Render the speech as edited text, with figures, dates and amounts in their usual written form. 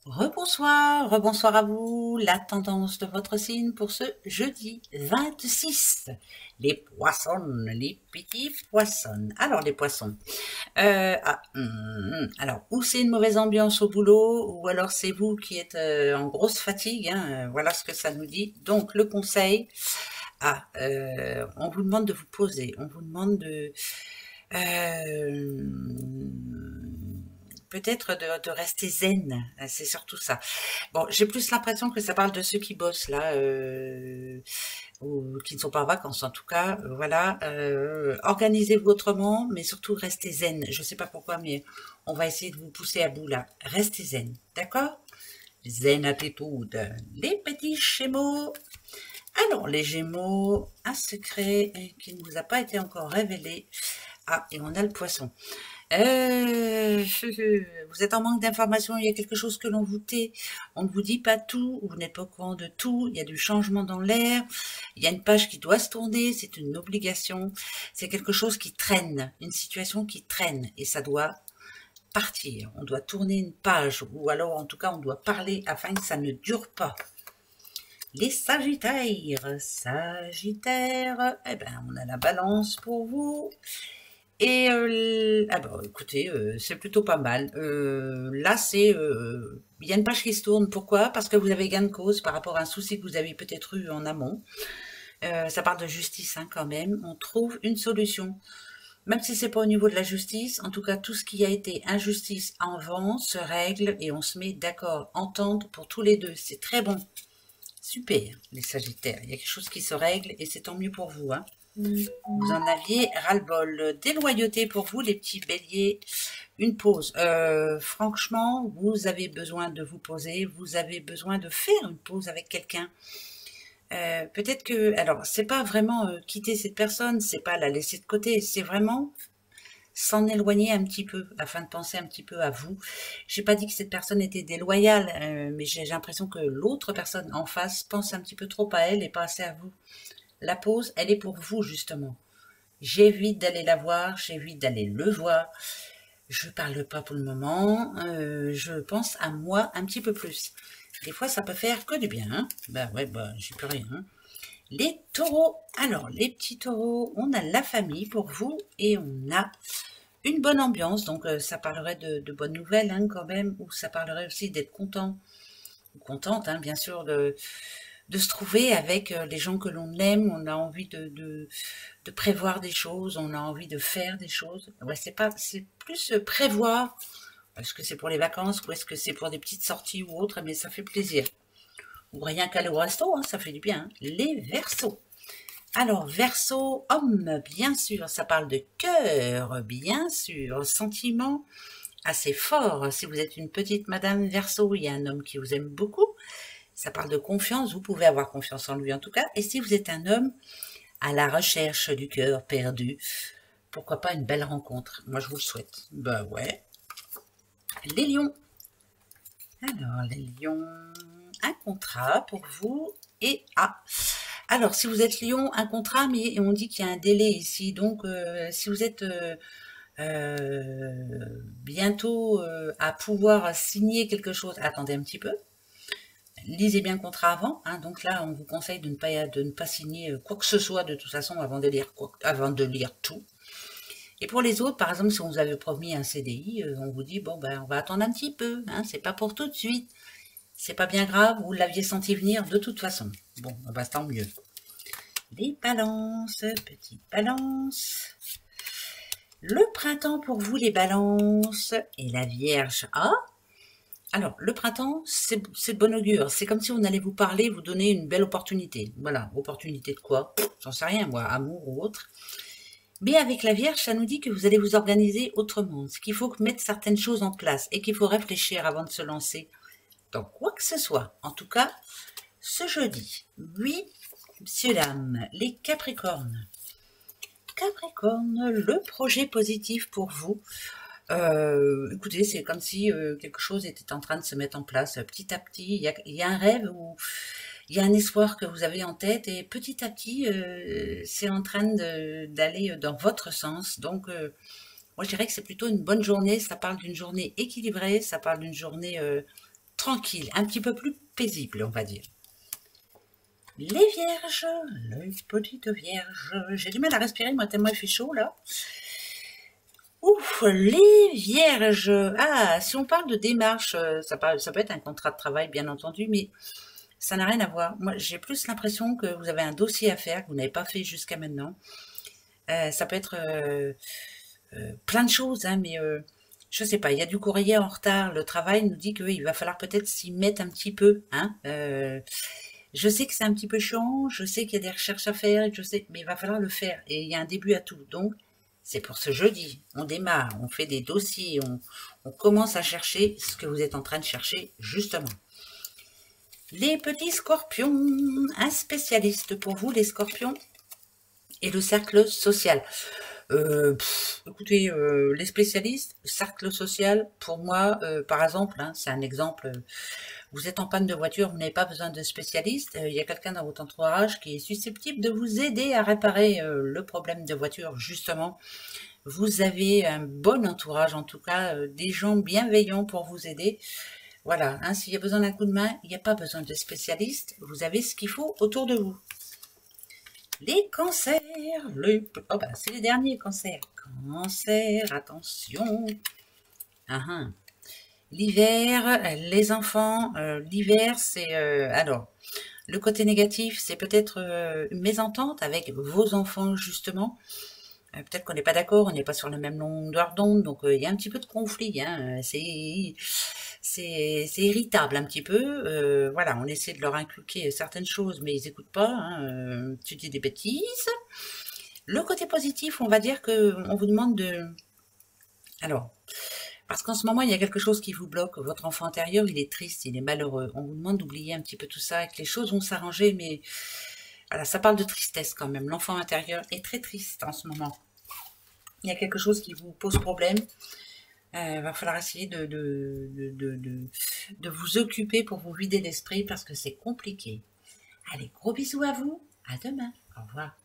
Rebonsoir, rebonsoir à vous. La tendance de votre signe pour ce jeudi 26. Les poissons, les petits poissons. Alors les poissons. Alors ou c'est une mauvaise ambiance au boulot, ou alors c'est vous qui êtes en grosse fatigue. Hein, voilà ce que ça nous dit. Donc le conseil. On vous demande de vous poser. On vous demande de euh, peut-être de rester zen, c'est surtout ça. Bon, j'ai plus l'impression que ça parle de ceux qui bossent là, ou qui ne sont pas en vacances en tout cas. Voilà, organisez-vous autrement, mais surtout restez zen. Je sais pas pourquoi, mais on va essayer de vous pousser à bout là. Restez zen, d'accord? Zen attitude. Les petits Gémeaux. Alors, les Gémeaux, un secret qui ne vous a pas été encore révélé. Ah, et on a le Poisson. Euh, vous êtes en manque d'informations, il y a quelque chose que l'on vous tait, on ne vous dit pas tout, vous n'êtes pas au courant de tout, il y a du changement dans l'air, il y a une page qui doit se tourner, c'est une obligation, c'est quelque chose qui traîne, une situation qui traîne, et ça doit partir, on doit tourner une page, ou alors en tout cas on doit parler afin que ça ne dure pas. Les Sagittaires, Sagittaires, eh ben on a la Balance pour vous. Et ah bah, écoutez, c'est plutôt pas mal. Là, il y a une page qui se tourne. Pourquoi? Parce que vous avez gain de cause par rapport à un souci que vous avez peut-être eu en amont. Ça parle de justice hein, quand même. On trouve une solution. Même si c'est pas au niveau de la justice, en tout cas, tout ce qui a été injustice avant se règle et on se met d'accord, entente pour tous les deux. C'est très bon. Super, les Sagittaires. Il y a quelque chose qui se règle et c'est tant mieux pour vous. Hein. Vous en aviez ras-le-bol. Déloyauté pour vous, les petits béliers. Une pause. Franchement, vous avez besoin de vous poser. Vous avez besoin de faire une pause avec quelqu'un. Peut-être que, alors, c'est pas vraiment quitter cette personne, c'est pas la laisser de côté, c'est vraiment s'en éloigner un petit peu afin de penser un petit peu à vous. J'ai pas dit que cette personne était déloyale, mais j'ai l'impression que l'autre personne en face pense un petit peu trop à elle et pas assez à vous. La pause, elle est pour vous justement. J'évite d'aller la voir, j'évite d'aller le voir. Je parle pas pour le moment. Je pense à moi un petit peu plus. Des fois, ça peut faire que du bien. Hein. Bah ouais, bah j'y peux rien. Hein. Les taureaux. Alors, les petits taureaux, on a la famille pour vous et on a une bonne ambiance. Donc, ça parlerait de bonnes nouvelles hein, quand même, ou ça parlerait aussi d'être content ou contente, hein, bien sûr, de se trouver avec les gens que l'on aime. On a envie de prévoir des choses, on a envie de faire des choses. Ouais, c'est plus prévoir. Est-ce que c'est pour les vacances ou est-ce que c'est pour des petites sorties ou autres, mais ça fait plaisir. Ou rien qu'aller au resto, hein, ça fait du bien. Hein. Les Verseaux. Alors, Verseau, homme, bien sûr, ça parle de cœur, bien sûr, sentiment assez fort. Si vous êtes une petite Madame Verseau, il y a un homme qui vous aime beaucoup. Ça parle de confiance, vous pouvez avoir confiance en lui en tout cas. Et si vous êtes un homme à la recherche du cœur perdu, pourquoi pas une belle rencontre? Moi, je vous le souhaite. Bah ouais. Les lions. Alors, les lions, un contrat pour vous. Et alors, si vous êtes lion, un contrat, mais on dit qu'il y a un délai ici. Donc, si vous êtes bientôt à pouvoir signer quelque chose, attendez un petit peu. Lisez bien le contrat avant. Hein, donc là, on vous conseille de ne pas signer quoi que ce soit de toute façon avant de lire tout. Et pour les autres, par exemple, si on vous avait promis un CDI, on vous dit, bon, ben, on va attendre un petit peu, hein, c'est pas pour tout de suite. C'est pas bien grave, vous l'aviez senti venir de toute façon. Bon, bah, tant mieux. Les balances, petites balances. Le printemps pour vous, les balances, et la Vierge. Ah, alors, le printemps, c'est de bon augure. C'est comme si on allait vous parler, vous donner une belle opportunité. Voilà, opportunité de quoi? J'en sais rien, moi, amour ou autre. Mais avec la Vierge, ça nous dit que vous allez vous organiser autrement, qu'il faut mettre certaines choses en place et qu'il faut réfléchir avant de se lancer dans quoi que ce soit. En tout cas, ce jeudi. Oui, messieurs, dames, les Capricornes. Capricorne, le projet positif pour vous. Écoutez, c'est comme si quelque chose était en train de se mettre en place petit à petit. Il y a un rêve ou il y a un espoir que vous avez en tête et petit à petit, c'est en train d'aller dans votre sens. Donc, moi, je dirais que c'est plutôt une bonne journée. Ça parle d'une journée équilibrée, ça parle d'une journée tranquille, un petit peu plus paisible, on va dire. Les vierges, les petites vierges. J'ai du mal à respirer, moi, tellement il fait chaud, là. Ouf, les vierges. Ah, si on parle de démarche, ça peut être un contrat de travail, bien entendu, mais ça n'a rien à voir. Moi, j'ai plus l'impression que vous avez un dossier à faire que vous n'avez pas fait jusqu'à maintenant. Ça peut être plein de choses, hein, mais je sais pas, il y a du courrier en retard. Le travail nous dit qu'il va falloir peut-être s'y mettre un petit peu, hein. Je sais que c'est un petit peu chiant, je sais qu'il y a des recherches à faire, je sais, mais il va falloir le faire. Et il y a un début à tout. Donc, c'est pour ce jeudi. On démarre, on fait des dossiers, on commence à chercher ce que vous êtes en train de chercher, justement. Les petits scorpions, un spécialiste pour vous, les scorpions, et le cercle social. Écoutez, les spécialistes, cercle social, pour moi, par exemple, hein, c'est un exemple, vous êtes en panne de voiture, vous n'avez pas besoin de spécialiste, il y a quelqu'un dans votre entourage qui est susceptible de vous aider à réparer le problème de voiture, justement. Vous avez un bon entourage, en tout cas, des gens bienveillants pour vous aider. Voilà, hein, s'il y a besoin d'un coup de main, il n'y a pas besoin de spécialiste, vous avez ce qu'il faut autour de vous. Les cancers, oh ben, c'est les derniers cancers. Cancer, attention. L'hiver, les enfants, l'hiver, c'est... alors, le côté négatif, c'est peut-être une mésentente avec vos enfants, justement. Peut-être qu'on n'est pas d'accord, on n'est pas sur la même longueur d'onde, donc il y a un petit peu de conflit. Hein, c'est irritable un petit peu. Voilà, on essaie de leur inculquer certaines choses, mais ils n'écoutent pas. Hein, tu dis des bêtises. Le côté positif, on va dire que on vous demande de... Alors, parce qu'en ce moment, il y a quelque chose qui vous bloque. Votre enfant intérieur, il est triste, il est malheureux. On vous demande d'oublier un petit peu tout ça et que les choses vont s'arranger, mais voilà, ça parle de tristesse quand même. L'enfant intérieur est très triste en ce moment. Il y a quelque chose qui vous pose problème. Va falloir essayer de vous occuper pour vous vider l'esprit parce que c'est compliqué. Allez, gros bisous à vous. À demain. Au revoir.